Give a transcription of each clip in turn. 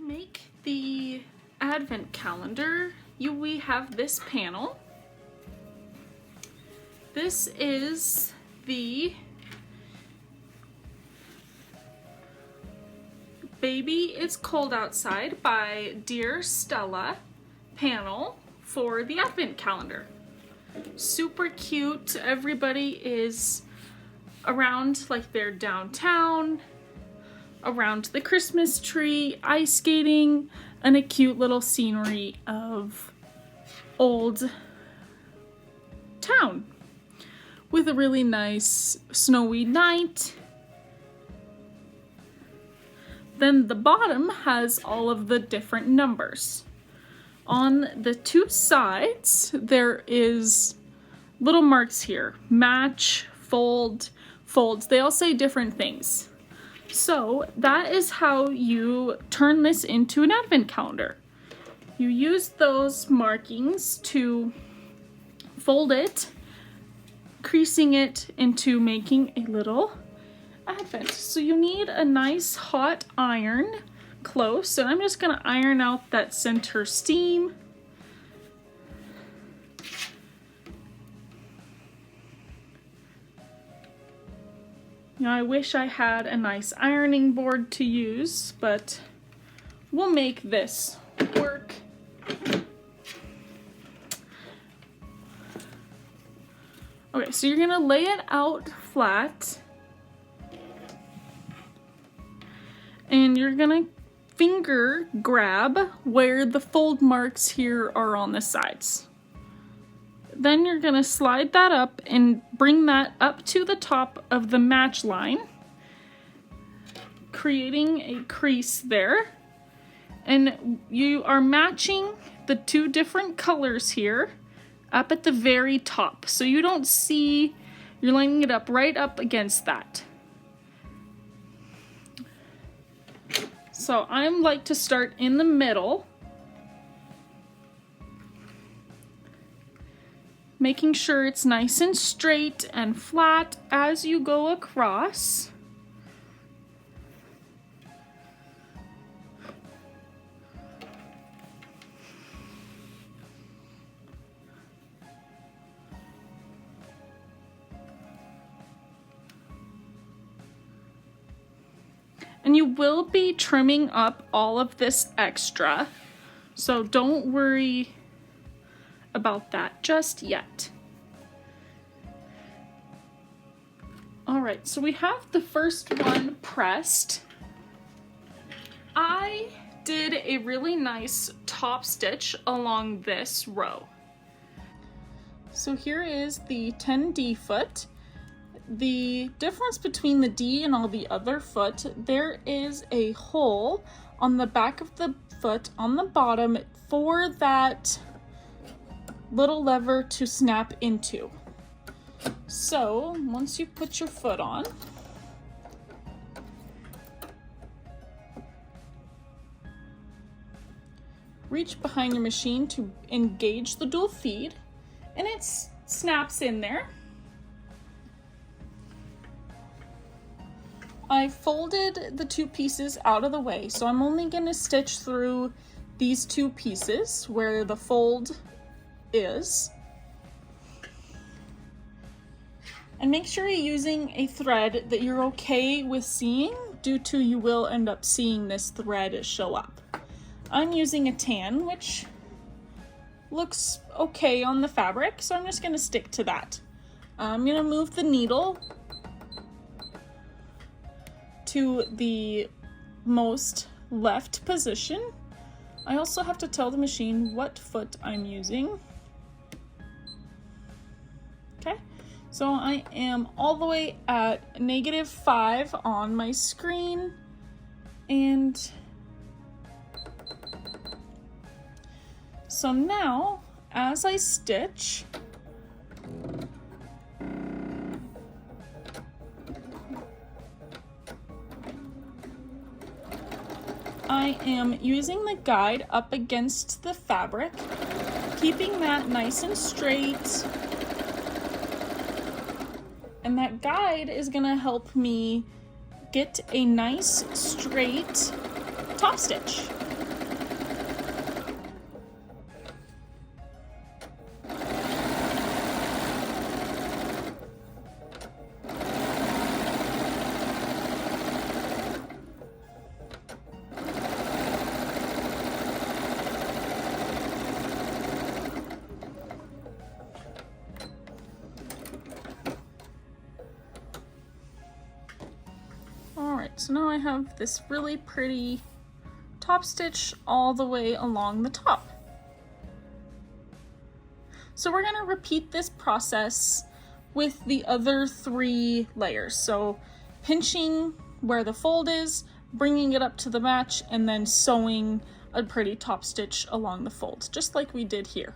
To make the advent calendar, we have this panel. This is the Baby It's Cold Outside by Dear Stella panel for the advent calendar. Super cute. Everybody is around, like they're downtown, around the Christmas tree, ice skating, and a cute little scenery of old town with a really nice snowy night. Then the bottom has all of the different numbers. On the two sides, there is little marks here. Match, fold, folds. They all say different things. So that is how you turn this into an advent calendar. You use those markings to fold it, creasing it into making a little advent. So you need a nice hot iron close, and I'm just going to iron out that center seam. Now, I wish I had a nice ironing board to use, but we'll make this work. Okay, so you're gonna lay it out flat, and you're gonna finger grab where the fold marks here are on the sides. Then you're gonna slide that up and bring that up to the top of the match line, creating a crease there. And you are matching the two different colors here up at the very top. So you don't see, you're lining it up right up against that. So I like to start in the middle, making sure it's nice and straight and flat as you go across. And you will be trimming up all of this extra, so don't worry about that just yet. All right, so we have the first one pressed. I did a really nice top stitch along this row. So here is the 10D foot. The difference between the D and all the other foot, there is a hole on the back of the foot on the bottom for that little lever to snap into. So once you put your foot on, reach behind your machine to engage the dual feed, and it snaps in there. I folded the two pieces out of the way, so I'm only going to stitch through these two pieces where the fold is. And make sure you're using a thread that you're okay with seeing, due to you will end up seeing this thread show up. I'm using a tan, which looks okay on the fabric, so I'm just going to stick to that. I'm going to move the needle to the most left position. I also have to tell the machine what foot I'm using. Okay, so I am all the way at -5 on my screen, and so now as I stitch, I am using the guide up against the fabric, keeping that nice and straight. And that guide is gonna help me get a nice straight top stitch. right, so now I have this really pretty top stitch all the way along the top. So we're gonna repeat this process with the other 3 layers. So pinching where the fold is, bringing it up to the match, and then sewing a pretty top stitch along the fold, just like we did here.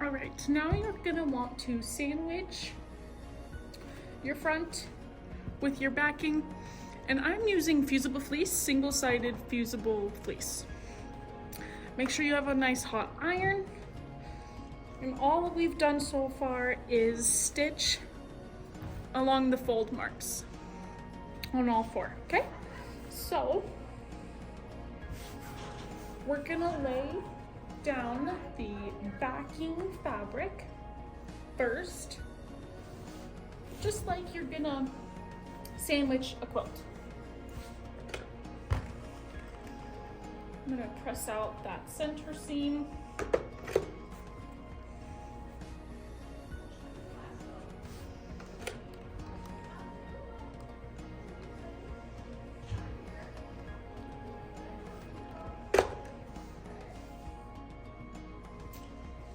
All right, now you're gonna want to sandwich your front with your backing, and I'm using fusible fleece, single-sided fusible fleece. Make sure you have a nice hot iron, and all we've done so far is stitch along the fold marks on all 4, okay? So we're gonna lay down the backing fabric first, just like you're gonna sandwich a quilt. I'm gonna press out that center seam.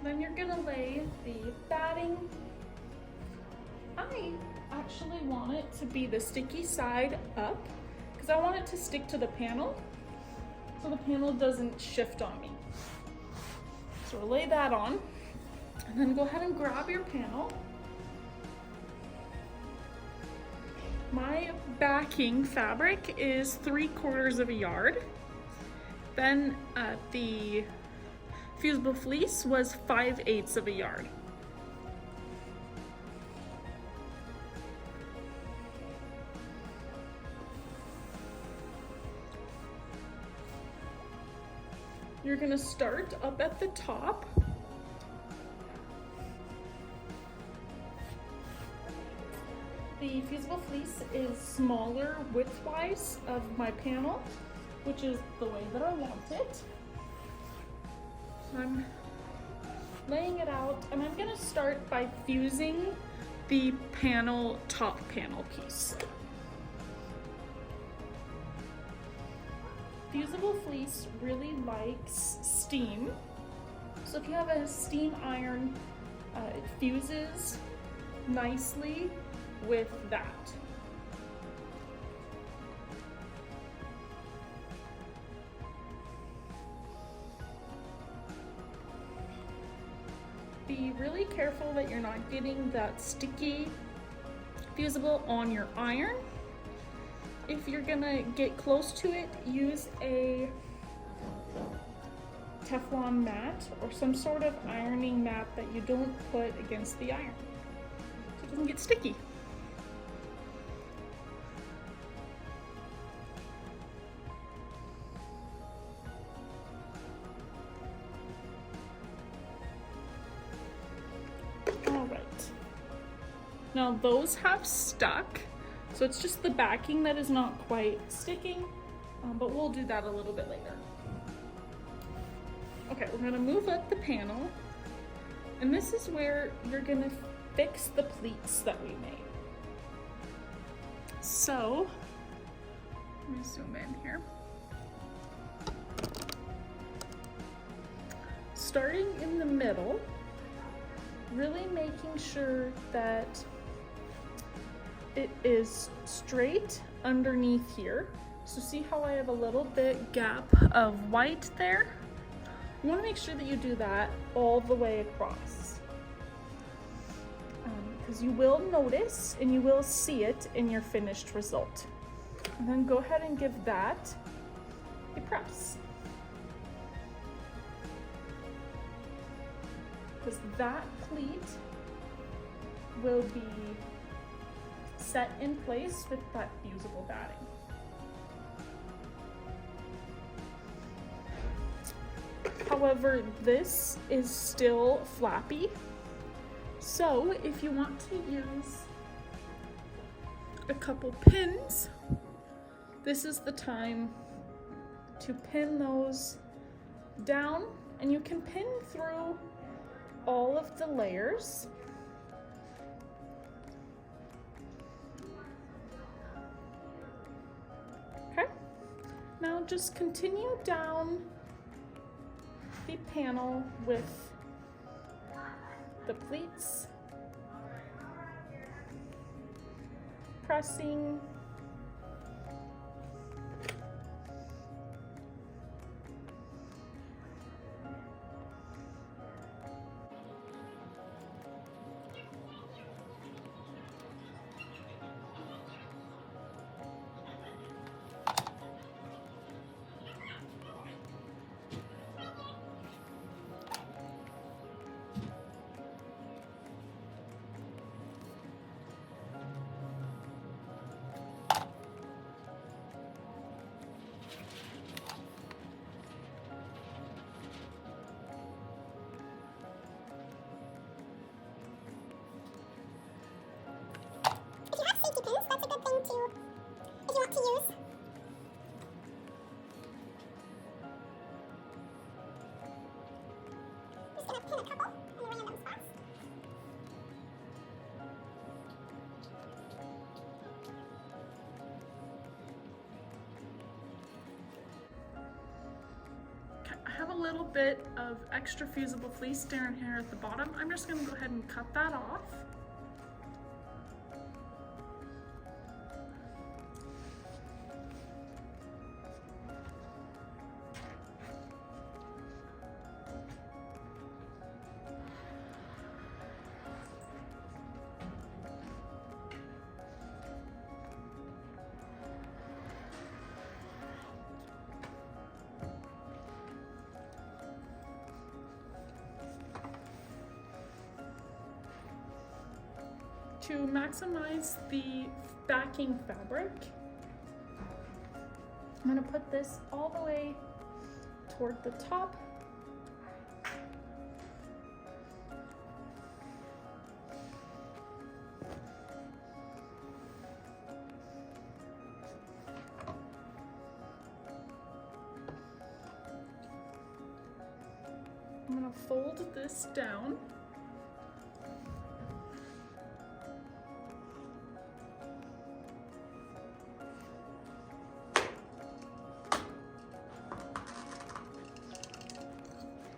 Then you're gonna lay the batting. I actually want it to be the sticky side up because I want it to stick to the panel so the panel doesn't shift on me. So we'll lay that on, and then go ahead and grab your panel. my backing fabric is 3/4 of a yard. Then the fusible fleece was 5/8 of a yard. You're gonna start up at the top. The fusible fleece is smaller width-wise of my panel, which is the way that I want it. I'm laying it out, and I'm gonna start by fusing the top panel piece. Fusible fleece really likes steam, so if you have a steam iron, it fuses nicely with that. Be really careful that you're not getting that sticky fusible on your iron. If you're gonna get close to it, use a Teflon mat or some sort of ironing mat that you don't put against the iron so it doesn't get sticky. All right. Now those have stuck. So it's just the backing that is not quite sticking, but we'll do that a little bit later. Okay, we're gonna move up the panel, and this is where you're gonna fix the pleats that we made. So, let me zoom in here. Starting in the middle, really making sure that it is straight underneath here. So see how I have a little bit gap of white there? You want to make sure that you do that all the way across. Because you will notice and you will see it in your finished result. And then go ahead and give that a press. Because that pleat will be set in place with that fusible batting. However, this is still flappy, so if you want to use a couple pins, this is the time to pin those down, and you can pin through all of the layers. Okay, now just continue down the panel with the pleats, pressing, a little bit of extra fusible fleece down here at the bottom. I'm just going to go ahead and cut that off. to maximize the backing fabric, I'm going to put this all the way toward the top. I'm going to fold this down.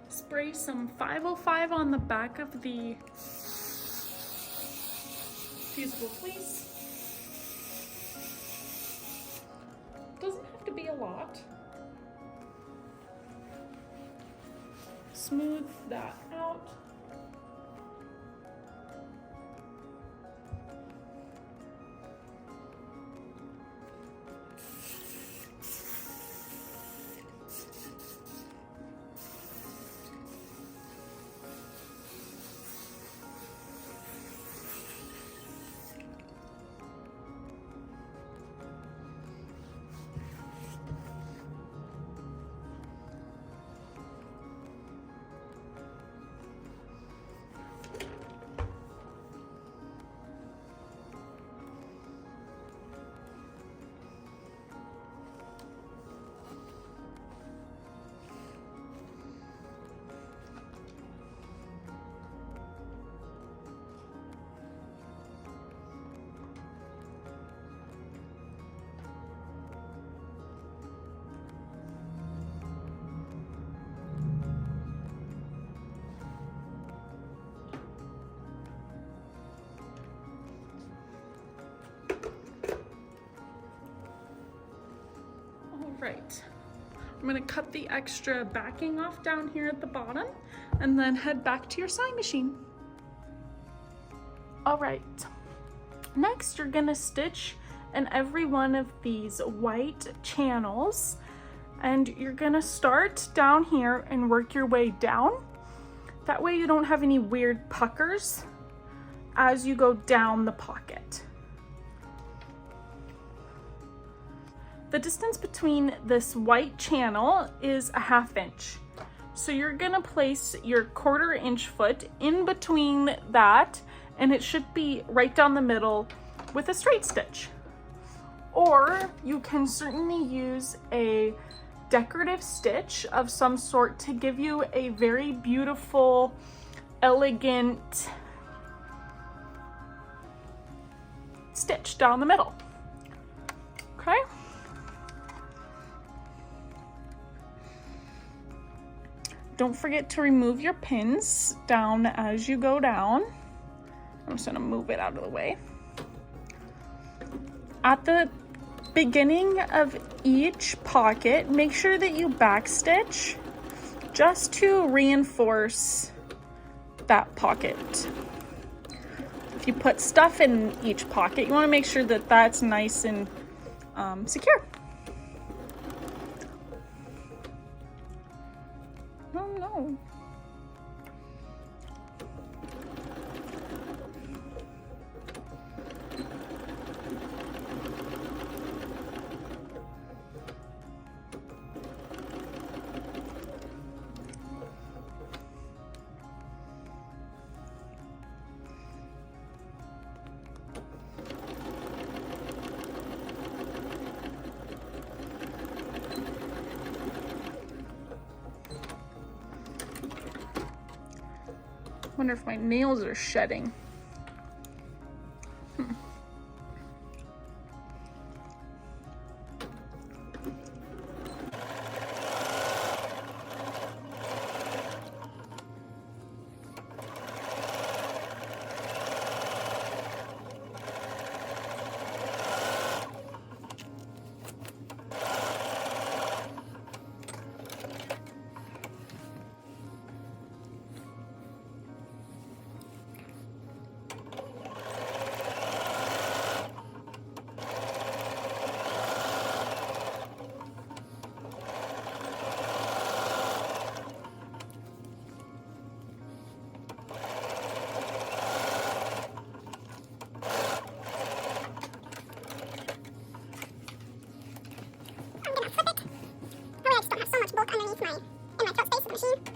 Spray some 505 on the back of the fusible fleece. Doesn't have to be a lot. Smooth that out. Right, I'm gonna cut the extra backing off down here at the bottom and then head back to your sewing machine. All right, next you're gonna stitch in every one of these white channels, and you're gonna start down here and work your way down. That way you don't have any weird puckers as you go down the pocket. The distance between this white channel is a 1/2 inch. So you're gonna place your 1/4 inch foot in between that, and it should be right down the middle with a straight stitch. Or you can certainly use a decorative stitch of some sort to give you a very beautiful, elegant stitch down the middle. Okay? Don't forget to remove your pins down as you go down. I'm just gonna move it out of the way. At the beginning of each pocket, make sure that you backstitch just to reinforce that pocket. If you put stuff in each pocket, you wanna make sure that that's nice and secure. Oh no. Wonder if my nails are shedding. underneath in my quilt space of the machine.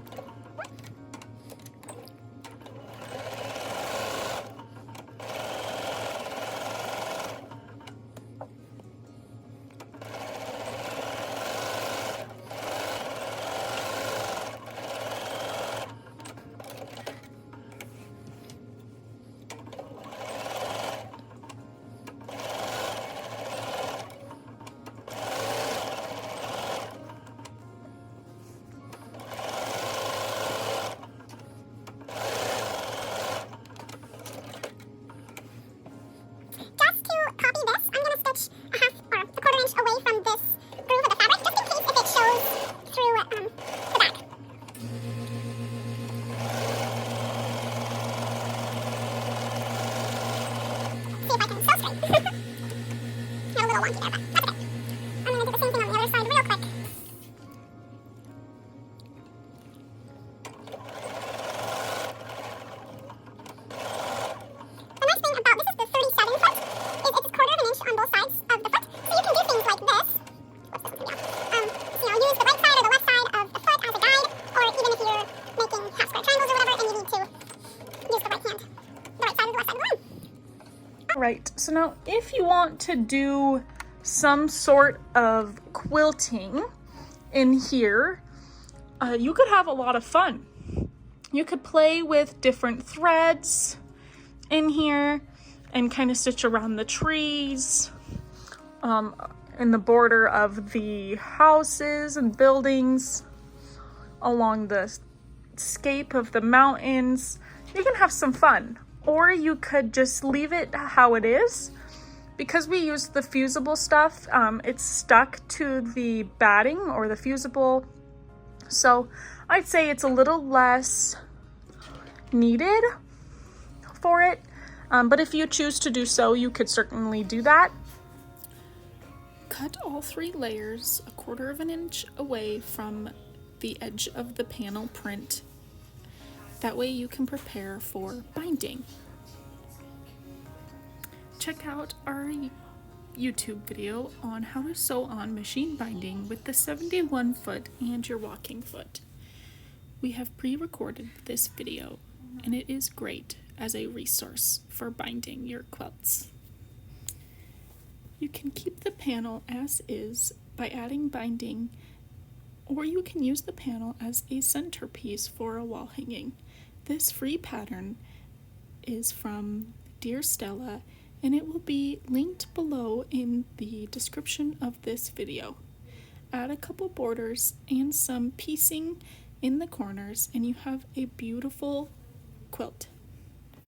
Right, so now if you want to do some sort of quilting in here, you could have a lot of fun. You could play with different threads in here and kind of stitch around the trees, in the border of the houses and buildings, along the scape of the mountains. You can have some fun. Or you could just leave it how it is. Because we used the fusible stuff, it's stuck to the batting or the fusible. So I'd say it's a little less needed for it. But if you choose to do so, you could certainly do that. Cut all 3 layers 1/4 of an inch away from the edge of the panel print. That way you can prepare for binding. Check out our YouTube video on how to sew on machine binding with the 71 foot and your walking foot. We have pre-recorded this video and it is great as a resource for binding your quilts. You can keep the panel as is by adding binding, or you can use the panel as a centerpiece for a wall hanging. This free pattern is from Dear Stella, and it will be linked below in the description of this video. Add a couple borders and some piecing in the corners, and you have a beautiful quilt.